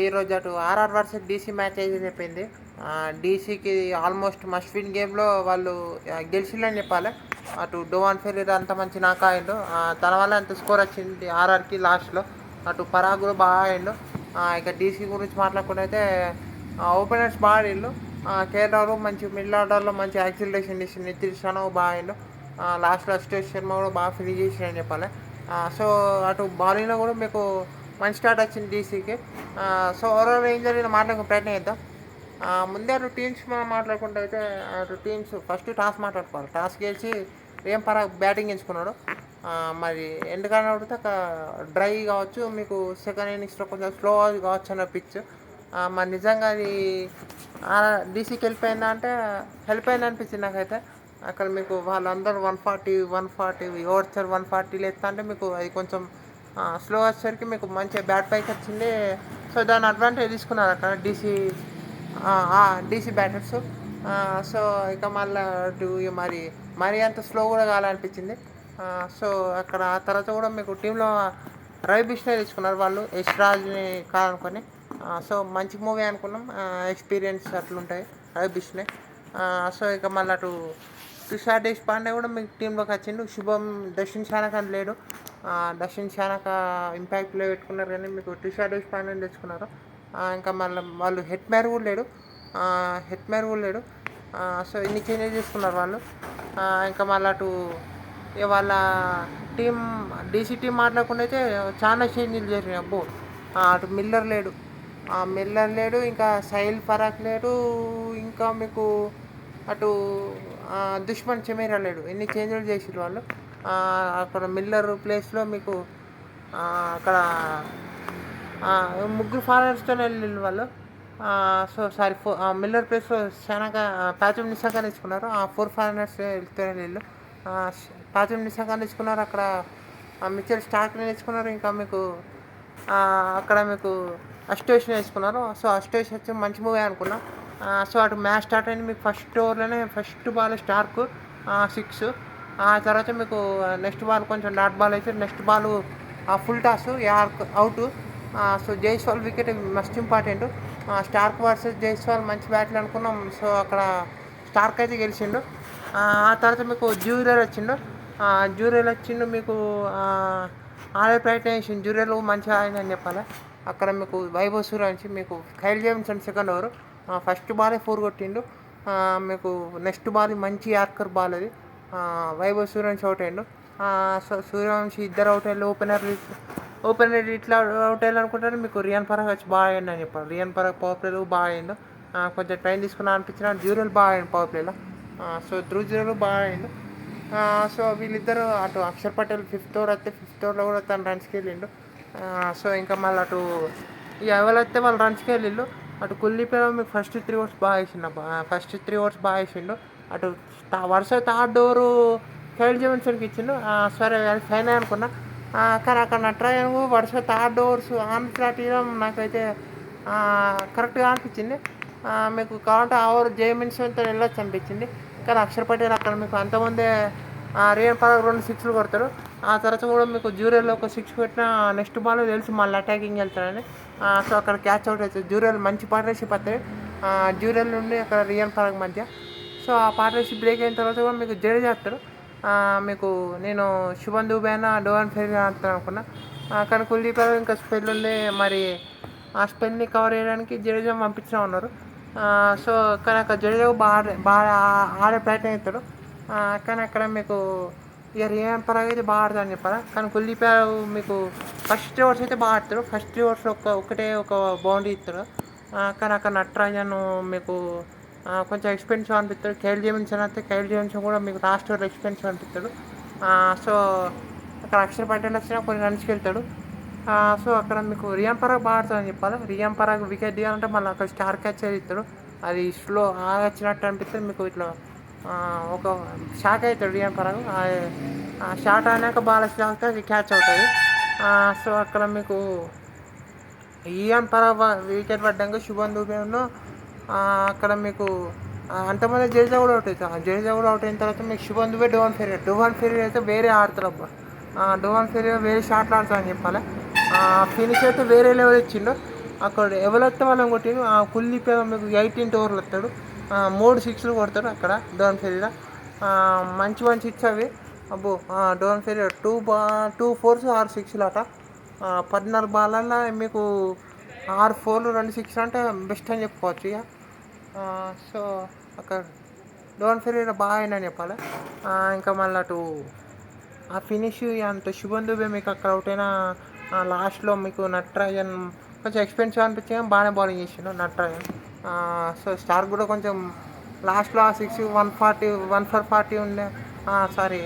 ఈరోజు అటు RR versus DC match అయితే చెప్పింది. డీసీకి ఆల్మోస్ట్ మస్ట్ విన్ గేమ్లో వాళ్ళు గెలిచిందని చెప్పాలి. అటు డోవాన్ ఫెరీర్ అంత మంచి నాక్ ఆడిండు. తన వల్ల అంత స్కోర్ వచ్చింది ఆర్ఆర్కి లాస్ట్లో. అటు పరాగ్ కూడా బాగా ఆడిండు. ఇక డీసీ గురించి మాట్లాడుకుంటే ఓపెనర్స్ బాగా ఆడిండు. కేఎల్ రాహుల్ మంచి మిడిల్ ఆర్డర్లో మంచి యాక్సిలరేషన్ ఇచ్చింది. నితీష్ రాణా బాగా ఆడిండు. లాస్ట్లో అశుతోష్ శర్మ కూడా బాగా ఫినిష్ చేసిండని చెప్పాలి. సో అటు బౌలింగ్లో కూడా మీకు మంచి స్టార్ట్ వచ్చింది డీసీకి. సో ఓవరాల్ ఏం జరిగిన మాట్లాడుకునే ప్రయత్నం చేద్దాం. ముందే అటు టీమ్స్ మనం మాట్లాడుకుంటే అయితే అటు టీమ్స్ ఫస్ట్ టాస్ మాట్లాడుకోవాలి. టాస్ గెలిచి ఏం బ్యాటింగ్ ఎంచుకున్నాడు. మరి ఎందుకని అడిగితే డ్రై కావచ్చు, మీకు సెకండ్ ఇన్నింగ్స్లో కొంచెం స్లో కావచ్చు అన్న పిచ్. మరి నిజంగా అది డీసీకి వెళ్ళిపోయిందా అంటే హెల్ప్ అయింది అనిపించింది నాకైతే. అక్కడ మీకు వాళ్ళందరూ 140 ఓవర్స్ 140 లేస్తా అంటే మీకు అది కొంచెం స్లో వచ్చేసరికి మీకు మంచిగా బ్యాట్ పైకి వచ్చింది. సో దాని అడ్వాంటేజ్ తీసుకున్నారు అక్కడ డీసీ బ్యాటర్స్. సో ఇక మళ్ళీ మరీ అంత స్లో కూడా కావాలనిపించింది. సో అక్కడ ఆ తర్వాత కూడా మీకు టీంలో రవి బిష్ణోయ్ తీసుకున్నారు వాళ్ళు, యష్ రాజ్ని కాదనుకొని. సో మంచి మూవీ అనుకున్నాం. ఎక్స్పీరియన్స్ అట్లుంటాయి రవి బిష్ణోయ్. సో ఇక మళ్ళీ అటు తుషార్ దేశపాండే కూడా మీకు టీంలోకి వచ్చిండు. దక్షిణ్ షానక్ అని లేడు. దక్షిణ్ షానక ఇంపాక్ట్లో పెట్టుకున్నారు కానీ మీకు తుషార్ దేశపాండేని తెచ్చుకున్నారు. ఇంకా మళ్ళీ వాళ్ళు హెట్మేర్ కూడా లేడు. సో ఇన్ని చేంజెస్ చేసుకున్నారు వాళ్ళు. ఇంకా మళ్ళీ అటు వాళ్ళ టీం డీసీ టీం మాట్లాడకుండా అయితే చాలా చేంజ్లు జరిగినాయి. అబ్బో అటు మిల్లర్ లేడు, ఇంకా సైల్ పరాక్ లేడు, ఇంకా మీకు అటు దుష్మన్ చమేరా లేడు. ఎన్ని చేంజ్లు చేసిరు వాళ్ళు. అక్కడ మిల్లర్ ప్లేస్లో మీకు అక్కడ ముగ్గురు ఫారెనర్స్తో వెళ్ళిండు వాళ్ళు. సో సారీ మిల్లర్ ప్లేస్లో ప్యాచమ్ నిసాకాన్ని ఇచ్చుకున్నారు. 4 ఫారెనర్స్ వెళ్తే వీళ్ళు ప్యాచమ్ నిసాకాన్ని ఇచ్చుకున్నారు. అక్కడ మిచెల్ స్టార్క్ని ఇచ్చుకున్నారు. ఇంకా మీకు అక్కడ మీకు అశుతోష్ని వేసుకున్నారు. సో అశుతోష్ వచ్చి మంచి మూవీ అనుకున్నా. సో అటు మ్యాచ్ స్టార్ట్ అయింది మీకు ఫస్ట్ ఓవర్లోనే ఫస్ట్ బాల్ స్టార్క్ 6. ఆ తర్వాత మీకు నెక్స్ట్ బాల్ కొంచెం డాట్ బాల్ అయితే next ball full toss out. So Jaiswal wicket must important. Starc versus Jaiswal మంచి బ్యాట్లు అనుకున్నాం. సో అక్కడ స్టార్క్ అయితే గెలిచిండు. ఆ తర్వాత మీకు జ్యూరల్ వచ్చిండు మీకు ఆడే ప్రయత్నం చేసిండు. జ్యూరల్ మంచిగా ఆడిందని చెప్పాలి. అక్కడ మీకు వైభవ్ సూర్యవంశి, మీకు Kyle Jamieson second over first బాలే 4 కొట్టిండు. మీకు నెక్స్ట్ బాల్ మంచి యార్కర్ బాల్ అది. వైభవ్ సూర్యవంశి అవుట్ అయ్యిండు. సో సూర్యవంశి ఇద్దరు అవుట్ అయ్యారు. ఓపెనర్ ఇట్లా అవుట్ అయ్యారు అనుకుంటారు. మీకు రియాన్ పరాగ్ వచ్చి బాగా అయ్యింది అని చెప్పారు. రియాన్ పరాగ్ పవర్ ప్లేలో బాగా అయ్యిండు. కొంచెం టైం తీసుకున్నా అనిపించిన జ్యూరల్ బాగా అయ్యింది పవర్ ప్లేలో. సో జ్యూరల్ బాగా అయ్యిండు. సో వీళ్ళిద్దరు అటు అక్షర్ పటేల్ 5th ఓవర్ వస్తే 5th ఓవర్లో కూడా తను రన్స్కి వెళ్ళిండు. సో ఇంకా మళ్ళీ అటు ఎవరైతే వాళ్ళు రన్స్కి వెళ్ళిళ్ళు. అటు కుల్దీప్ మీకు ఫస్ట్ 3 ఓవర్స్ బాగా వేసిండు. అటు వరుస థర్డ్ ఓవరు కైల్ జేమ్సన్కి ఇచ్చిండు. సరే అది ఫైన్ అనుకున్నా. కానీ అక్కడ నటరాజన్ వరుస థర్డ్ ఓవర్స్ ఆన్ ఫ్లాట్ ఇవ్వడం నాకైతే కరెక్ట్గా అనిపించింది. మీకు కావాలంటే ఆ ఓవర్ జేమిన్సన్తో వెళ్ళొచ్చు అనిపించింది. కానీ అక్షర్ పటేల్ అక్కడ మీకు అంతమందే రియాన్ పరాగ్ 2 6లు కొడతారు. ఆ తర్వాత కూడా మీకు జ్యూరల్ ఒక 6 పెట్టిన నెక్స్ట్ బాల్ తెలిసి మళ్ళీ అటాకింగ్ వెళ్తారని. సో అక్కడ క్యాచ్ అవుట్ అవుతుంది. జ్యూరల్ మంచి పార్ట్నర్షిప్ వస్తుంది జ్యూరల్ నుండి అక్కడ రియాన్ పరాగ్ మధ్య. సో ఆ పార్ట్నర్షిప్ బ్రేక్ అయిన తర్వాత కూడా మీకు జడేజా చేస్తారు. మీకు నేను శుభన్ దూబే అయినా డోవాన్ ఫెరీర్ ఆడతాను అనుకున్నా. కానీ కుల్దీప్ ఇంకా స్పెల్ ఉంది. మరి ఆ స్పెల్ని కవర్ చేయడానికి జడేజా పంపించడం ఉన్నారు. సో కానీ అక్కడ జడేజా బాగా ఆడే ప్రయత్నం చేస్తాడు. కానీ అక్కడ మీకు ఇక రియాన్ పరాగ్ అయితే బాగా ఆడతాడని చెప్పాలి. కానీ కుల్దీప్ మీకు ఫస్ట్ ఓవర్స్ అయితే బాగా ఆడతాడు. ఫస్ట్ 3 ఓవర్స్లో ఒక బౌండరీ ఇస్తాడు. కానీ అక్కడ నటరాజన్ మీకు కొంచెం ఎక్స్పెన్సివ్ అనిపిస్తాడు. కైల్ జేమ్సన్ కూడా మీకు లాస్ట్ ఓవర్ ఎక్స్పెన్సివ్ అనిపిస్తాడు. సో అక్కడ అక్షర్ పటేల్ వచ్చినా కొన్ని రన్స్కి వెళ్తాడు. సో అక్కడ మీకు రియాన్ పరాగ్ బాగా ఆడుతుందని చెప్పాలి. రియాన్ పరాగ్ వికెట్ దిగాలంటే మళ్ళీ అక్కడ స్టార్ క్యాచ్ ఇస్తాడు. అది స్లో వచ్చినట్టు అనిపిస్తుంది. మీకు ఇట్లా ఒక షాక్ అవుతాడు రియాన్ పరాగ్. షాట్ అయినాక బాల్ వచ్చినాక అది క్యాచ్ అవుతుంది. సో అక్కడ మీకు రియాన్ పరాగ్ వికెట్ పడ్డాక శుభన్ దూబే అక్కడ మీకు అంతమంది జడేజా కూడా అవుట్ అవుతుంది. జడేజా కూడా అవుట్ అయిన తర్వాత మీకు శుభన్ దూబే డోవాన్ ఫెరీర్ అయితే వేరే ఆడతారు అబ్బా. డోవాన్ ఫెరీర్ వేరే షాట్లు ఆడతారని చెప్పాలి. ఫినిష్ అయితే వేరే లెవెల్ ఇచ్చిండు. అక్కడ ఎవరైతే వాళ్ళని కొట్టిను ఆ కుల్లిపోయి మీకు 18 ఓవర్లు వస్తాడు. 3 సిక్స్లు కొడతాడు అక్కడ డోన్ ఫెరీలో. మంచి మంచి హిట్స్ అవి. అబ్బో డోన్ ఫెరీ 2 ఫోర్స్ 6 సిక్స్లు అట. 14 బాలల్లో మీకు 6 ఫోర్లు 2 సిక్స్లు అంటే బెస్ట్ అని చెప్పుకోవచ్చు ఇక. సో అక్కడ డోన్ ఫెరీరా బాగా అయిందని చెప్పాలి. ఇంకా మళ్ళీ అటు ఆ ఫినిష్ అంత శుభన్ దుబే మీకు అక్కడ అవుట్ అయినా లాస్ట్లో మీకు నట్రాజన్ కొంచెం ఎక్స్పెన్సివ్ అనిపించిన బాగానే బౌలింగ్ చేసిండు నట్రాజన్. సో స్టార్క్ కూడా కొంచెం లాస్ట్లో ఆ 140 1 for 40 ఉండే. సారీ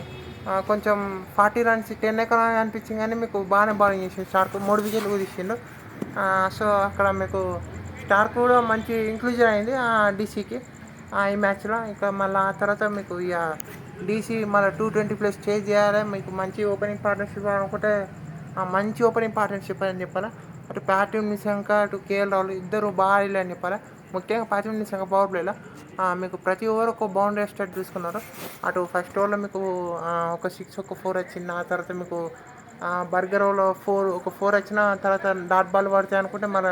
కొంచెం 40 రన్స్ 10 ఎకరాలు అనిపించింది కానీ మీకు బాగానే బౌలింగ్ చేసిండు స్టార్క్. 3 వికెట్లు కుదిసిండు. సో అక్కడ మీకు స్టార్క్ కూడా మంచి ఇంక్లూజన్ అయింది డీసీకి ఈ మ్యాచ్లో. ఇంకా మళ్ళీ ఆ తర్వాత మీకు ఇక డీసీ మళ్ళీ 220+ చేజ్ చేయాలి. మీకు మంచి ఓపెనింగ్ పార్ట్నర్షిప్ అనుకుంటే మంచి ఓపెనింగ్ పార్ట్నర్షిప్ అని చెప్పాలి. అటు ప్యాట్రిక్ నిశంక అటు కేఎల్ రాహుల్ ఇద్దరు బాగా ఆడలే అని చెప్పాలి. ముఖ్యంగా ప్యాట్రిక్ నిశంక పవర్ ప్లేలో మీకు ప్రతి ఓవర్ ఒక బౌండరీ స్టార్ట్ తీసుకున్నారు. అటు ఫస్ట్ ఓవర్లో మీకు ఒక 6 ఒక 4 వచ్చింది. ఆ తర్వాత మీకు బర్గర్ ఓవర్లో ఒక 4 వచ్చిన తర్వాత డాట్ బాల్ పడతాయి అనుకుంటే మన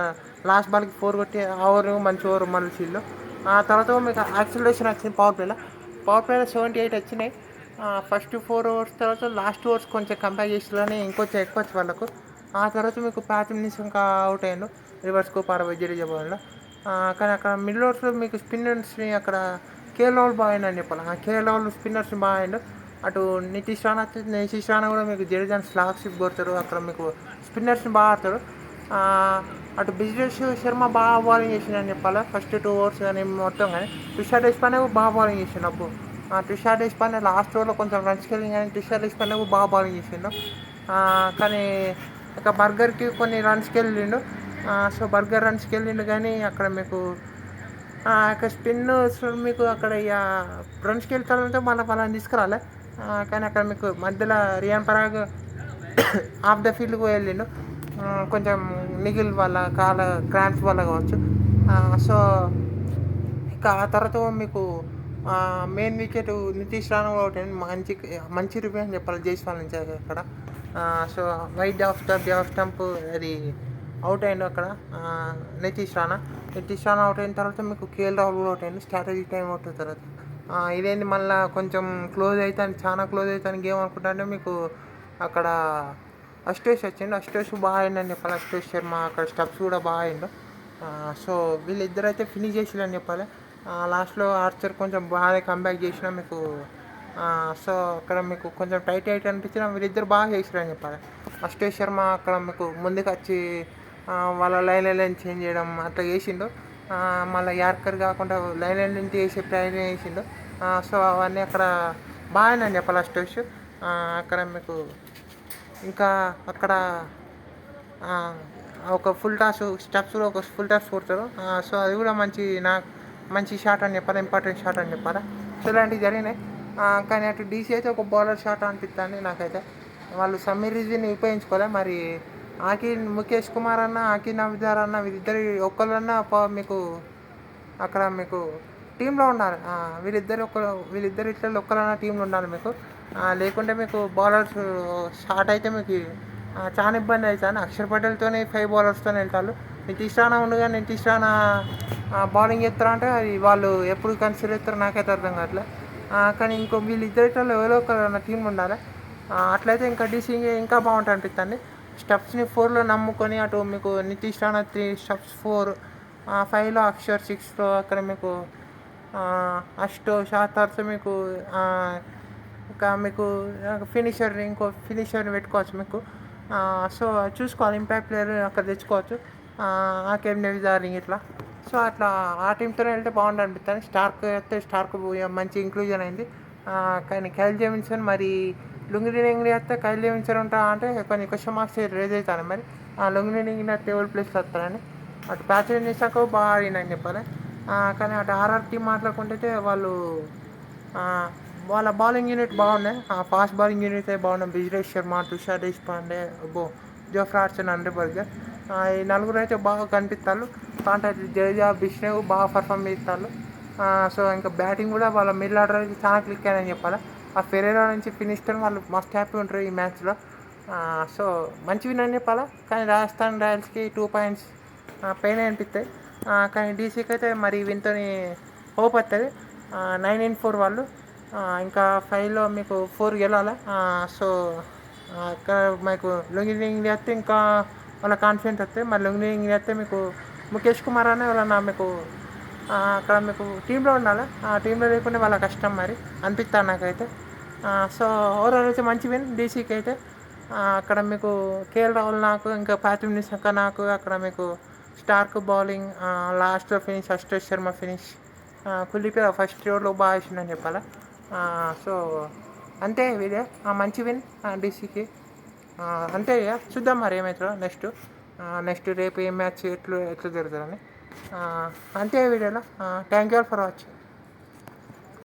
లాస్ట్ బాల్కి 4 కొట్టి ఆ ఓవర్ మంచి ఓవర్ మనిషిళ్ళు. ఆ తర్వాత మీకు యాక్సిలరేషన్ వచ్చింది పవర్ ప్లేలో. 78 వచ్చినాయి. ఫస్ట్ 4 ఓవర్స్ తర్వాత లాస్ట్ ఓవర్స్ కొంచెం కంపేర్ చేసి ఇంకొంచెం ఎక్కువ వచ్చి వాళ్ళకు. ఆ తర్వాత మీకు ప్యాట్రిక్ నిశంక అవుట్ అయ్యాను రివర్స్ స్కోప్ 60 జడేజా బాల్లో. కానీ అక్కడ మిడిల్ ఓవర్స్లో మీకు స్పిన్నర్స్ని అక్కడ కేఎల్ రాహుల్ బాగా అయిందని చెప్పాలి. కేఎల్ రాహుల్ స్పిన్నర్స్ని బాగా అయిండు. అటు నితీష్ రాణా కూడా మీకు జడేజాని స్లాగ్ షిప్ కొడతాడు. అక్కడ మీకు స్పిన్నర్స్ని బాగా ఆడతాడు. అటు బిజ్నేష్ శర్మ బాగా బౌలింగ్ చేసిండని చెప్పాలి. ఫస్ట్ 2 ఓవర్స్ కానీ మొత్తం కానీ. తుషార్ దేశ్పాండే బాగా బౌలింగ్ చేసిండు. అప్పుడు తుషార్ దేశ్పాండే లాస్ట్ ఓవర్లో కొంచెం రన్స్కి వెళ్ళింది కానీ తుషార్ దేశ్పాండే బాగా బౌలింగ్ చేసిండు. కానీ ఇక బర్గర్కి కొన్ని రన్స్కి వెళ్ళిండు. సో బర్గర్ రన్స్కి వెళ్ళిండు కానీ అక్కడ మీకు ఇక స్పిన్ మీకు అక్కడ ఇక రన్స్కి వెళ్తారంటే వాళ్ళని తీసుకురాలే. కానీ అక్కడ మీకు మధ్యలో రియాన్ పరాగ్ ఆఫ్ ద ఫీల్డ్కి వెళ్ళిండు. కొంచెం నిగిల్ వల్ల క్రాంప్స్ వల్ల కావచ్చు. సో ఇక ఆ తర్వాత మీకు main wicket Nitish Rana out అయింది. మంచి రివ్యూ అని చెప్పాలి జైస్వాల్ నుంచి అక్కడ. సో వైడ్ ఆఫ్ స్టంప్ అది అవుట్ అయిండు అక్కడ నితీష్ రాణా అవుట్ అయిన తర్వాత మీకు కేఎల్ రాహుల్ కూడా అవుట్ అయింది స్ట్రాటజీ టైం అవుట్ తర్వాత. ఇదేంది మళ్ళీ కొంచెం చాలా క్లోజ్ అవుతాను గేమ్ అనుకుంటా అంటే మీకు అక్కడ అశుతోష్ వచ్చిండు. అశుతోష్ బాగా అయిందని చెప్పాలి. అశుతోష్ శర్మ అక్కడ స్టెప్స్ కూడా బాగా అయిండు. సో వీళ్ళిద్దరైతే ఫినిష్ చేసిరని చెప్పాలి. లాస్ట్లో ఆర్చర్ కొంచెం బాగా కంబ్యాక్ చేసిన మీకు. సో అక్కడ మీకు కొంచెం టైట్ అనిపించిన వీళ్ళిద్దరు బాగా చేసిరని చెప్పాలి. అశుతోష్ శర్మ అక్కడ మీకు ముందుకు వచ్చి వాళ్ళ లైన్ చేంజ్ చేయడం అట్లా చేసిండు. మళ్ళీ యార్కర్ కాకుండా లైన్ చేసే ప్రయత్నం చేసిండు. సో అవన్నీ అక్కడ బాగా అని చెప్పాలి అశుతోష్. అక్కడ మీకు ఇంకా అక్కడ ఒక ఫుల్ టాస్ స్టెప్స్లో ఒక ఫుల్ టాస్ కొడతారు. సో అది కూడా మంచి షాట్ అని చెప్పాలి. ఇంపార్టెంట్ షాట్ అని చెప్పాలి. సో ఇలాంటివి జరిగినాయి. కానీ అటు డీసీ అయితే ఒక బౌలర్ షాట్ అనిపిస్తుంది నాకైతే. వాళ్ళు సమీర్ రిజ్వీని ఉపయోగించుకోలే. మరి ముఖేష్ కుమార్ అన్న నవీదార్ అన్న వీరిద్దరు ఒక్కళ్ళన్నా మీకు అక్కడ మీకు టీంలో ఉండాలి. వీళ్ళిద్దరు ఇట్లా ఒక్కరన్నా టీంలో ఉండాలి మీకు. లేకుంటే మీకు బౌలర్స్ షాట్ అయితే మీకు చాలా ఇబ్బంది అవుతుంది. అక్షర్ పటేల్తో 5 బౌలర్స్తో వెళ్తారు. నితీష్ రాణా ఉండగా నితీష్ రాణా బౌలింగ్ చేస్తారా అంటే అది వాళ్ళు ఎప్పుడు కన్సిడర్ చేస్తారో నాకైతే అర్థం కావట్లేదు. కానీ వీళ్ళిద్దరిలో ఎవరో ఒక టీం ఉండాలి. అట్లయితే ఇంకా డీసీ ఇంకా బాగుంటుంది అనిపిస్తుంది. స్టెప్స్ని 4లో నమ్ముకొని అటు మీకు నితీష్ రాణా 3 స్టెప్స్ 4, 5లో అక్షర్ 6లో అక్కడ మీకు అశుతోష్ ఆ తర్వాత మీకు ఇంకా మీకు ఇంకో ఫినిషర్ని పెట్టుకోవచ్చు మీకు. సో చూసుకోవాలి ఇంపాక్ట్ ప్లేయర్ అక్కడ తెచ్చుకోవచ్చు. ఆకేం నవీదార్ ఇట్లా. సో అట్లా ఆ టీంతోనే వెళ్తే బాగుంటుంది అనిపిస్తుంది. స్టార్క్ మంచి ఇంక్లూజన్ అయింది. కానీ కైల్ జెమిన్సన్ మరి లుంగిని వస్తే కైల్ జెమిన్సన్ ఉంటా అంటే కొన్ని క్వశ్చన్ మార్క్స్ రేజ్ అవుతాను. మరి లుంగిని టేబుల్ ప్లేస్లో వస్తారని. అటు ప్యాట్రిక్ నిశంక బాగా ఆడిందని చెప్పాలి. కానీ అటు ఆర్ఆర్ టీం మాట్లాడుకుంటే వాళ్ళ బౌలింగ్ యూనిట్ బాగున్నాయి. ఫాస్ట్ బౌలింగ్ యూనిట్ అయితే బాగున్నాయి. బిజ్నేష్ Sharma, Tushar Deshpande, Jofra Archer, Andre Burger ఈ నలుగురు అయితే బాగా కనిపిస్తారు. కాంటాక్ట్ జడేజా, బిష్ణవ్ బాగా పర్ఫామ్ చేస్తారు. సో ఇంకా బ్యాటింగ్ కూడా వాళ్ళ మిడిల్ ఆర్డర్కి చాలా క్లిక్ అయ్యాయని చెప్పాలి. ఫెరేరా నుంచి ఫినిష్తో వాళ్ళు మస్ట్ హ్యాపీ ఉంటారు ఈ మ్యాచ్లో. సో మంచి విన్ అని చెప్పాలా. కానీ రాజస్థాన్ రాయల్స్కి 2 పాయింట్స్ పెయిన్ అనిపిస్తాయి. కానీ డీసీకి అయితే మరి వీనితోని హోప్ వస్తుంది. 9-4 వాళ్ళు. ఇంకా 5లో మీకు 4 గెలవాలి. సో ఇక్కడ మీకు లొంగి చేస్తే ఇంకా వాళ్ళ కాన్ఫిడెంట్ వస్తుంది. మరి లొంగి చేస్తే మీకు ముఖేష్ కుమార్ అనే వాళ్ళ మీకు అక్కడ మీకు టీంలో ఉండాలి. ఆ టీంలో లేకుండా వాళ్ళ కష్టం మరి అనిపిస్తుంది నాకైతే. సో ఓవరాల్ అయితే మంచి విన్ డీసీకి అయితే. అక్కడ మీకు కేఎల్ రాహుల్ నాకు ఇంకా పాత్రిక్ నిషాంక నాకు అక్కడ మీకు స్టార్క్ బౌలింగ్, లాస్ట్లో finish Ashutosh Sharma finish, Kuldeep first ఓవర్లో బాగా వేసిందని చెప్పాలి. సో అంతే ఇదే మంచి విన్ డీసీకి. అంతే ఇక చూద్దాం మరి ఏమవుతుందో నెక్స్ట్ రేపు ఏం మ్యాచ్ ఎట్లా జరుగుతుందని. అంతే వీడియోలో. Thank you all for watching.